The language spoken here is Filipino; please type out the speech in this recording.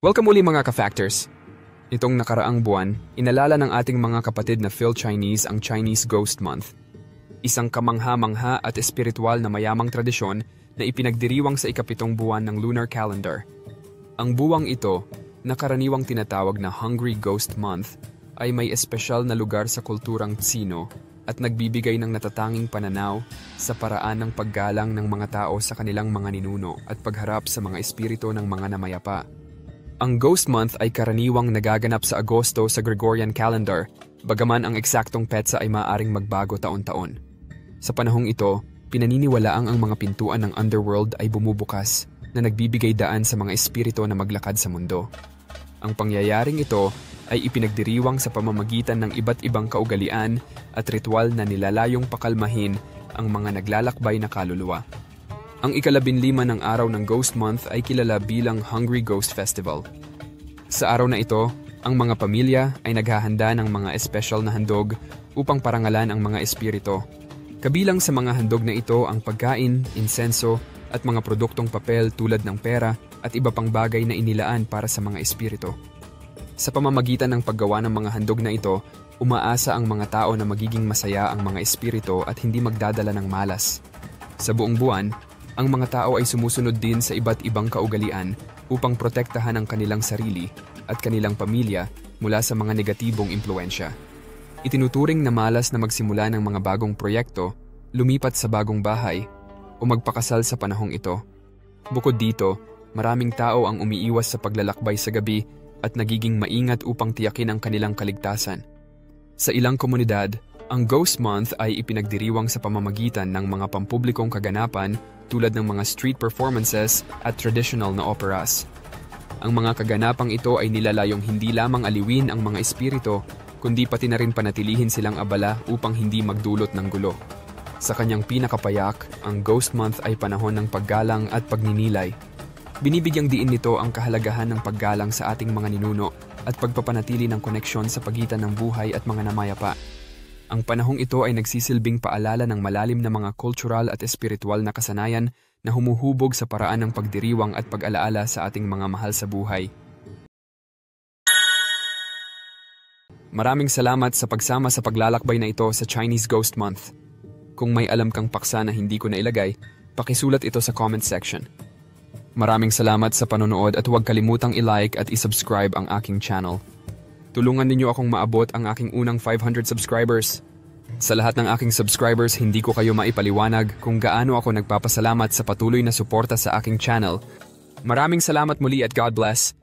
Welcome uli mga ka-factors. Itong nakaraang buwan, inalala ng ating mga kapatid na Phil Chinese ang Chinese Ghost Month. Isang kamangha-mangha at espiritual na mayamang tradisyon na ipinagdiriwang sa ikapitong buwan ng lunar calendar. Ang buwang ito, na karaniwang tinatawag na Hungry Ghost Month, ay may espesyal na lugar sa kulturang Tsino at nagbibigay ng natatanging pananaw sa paraan ng paggalang ng mga tao sa kanilang mga ninuno at pagharap sa mga espiritu ng mga namayapa. Ang Ghost Month ay karaniwang nagaganap sa Agosto sa Gregorian calendar, bagaman ang eksaktong petsa ay maaaring magbago taon-taon. Sa panahong ito, pinaniniwalaang ang mga pintuan ng underworld ay bumubukas na nagbibigay daan sa mga espiritu na maglakad sa mundo. Ang pangyayaring ito ay ipinagdiriwang sa pamamagitan ng iba't ibang kaugalian at ritual na nilalayong pakalmahin ang mga naglalakbay na kaluluwa. Ang ika-15 ng araw ng Ghost Month ay kilala bilang Hungry Ghost Festival. Sa araw na ito, ang mga pamilya ay naghahanda ng mga espesyal na handog upang parangalan ang mga espiritu. Kabilang sa mga handog na ito ang pagkain, insenso, at mga produktong papel tulad ng pera at iba pang bagay na inilaan para sa mga espiritu. Sa pamamagitan ng paggawa ng mga handog na ito, umaasa ang mga tao na magiging masaya ang mga espiritu at hindi magdadala ng malas. Sa buong buwan, ang mga tao ay sumusunod din sa iba't ibang kaugalian upang protektahan ang kanilang sarili at kanilang pamilya mula sa mga negatibong impluensya. Itinuturing na malas na magsimula ng mga bagong proyekto, lumipat sa bagong bahay, o magpakasal sa panahong ito. Bukod dito, maraming tao ang umiiwas sa paglalakbay sa gabi at nagiging maingat upang tiyakin ang kanilang kaligtasan. Sa ilang komunidad, ang Ghost Month ay ipinagdiriwang sa pamamagitan ng mga pampublikong kaganapan tulad ng mga street performances at traditional na operas. Ang mga kaganapang ito ay nilalayong hindi lamang aliwin ang mga espiritu, kundi pati na rin panatilihin silang abala upang hindi magdulot ng gulo. Sa kanyang pinakapayak, ang Ghost Month ay panahon ng paggalang at pagninilay. Binibigyang diin nito ang kahalagahan ng paggalang sa ating mga ninuno at pagpapanatili ng koneksyon sa pagitan ng buhay at mga namayapa. Ang panahong ito ay nagsisilbing paalala ng malalim na mga cultural at espiritual na kasanayan na humuhubog sa paraan ng pagdiriwang at pag-alaala sa ating mga mahal sa buhay. Maraming salamat sa pagsama sa paglalakbay na ito sa Chinese Ghost Month. Kung may alam kang paksa na hindi ko na ilagay, pakisulat ito sa comment section. Maraming salamat sa panonood at huwag kalimutang i-like at i-subscribe ang aking channel. Tulungan ninyo akong maabot ang aking unang 500 subscribers. Sa lahat ng aking subscribers, hindi ko kayo maipaliwanag kung gaano ako nagpapasalamat sa patuloy na suporta sa aking channel. Maraming salamat muli at God bless.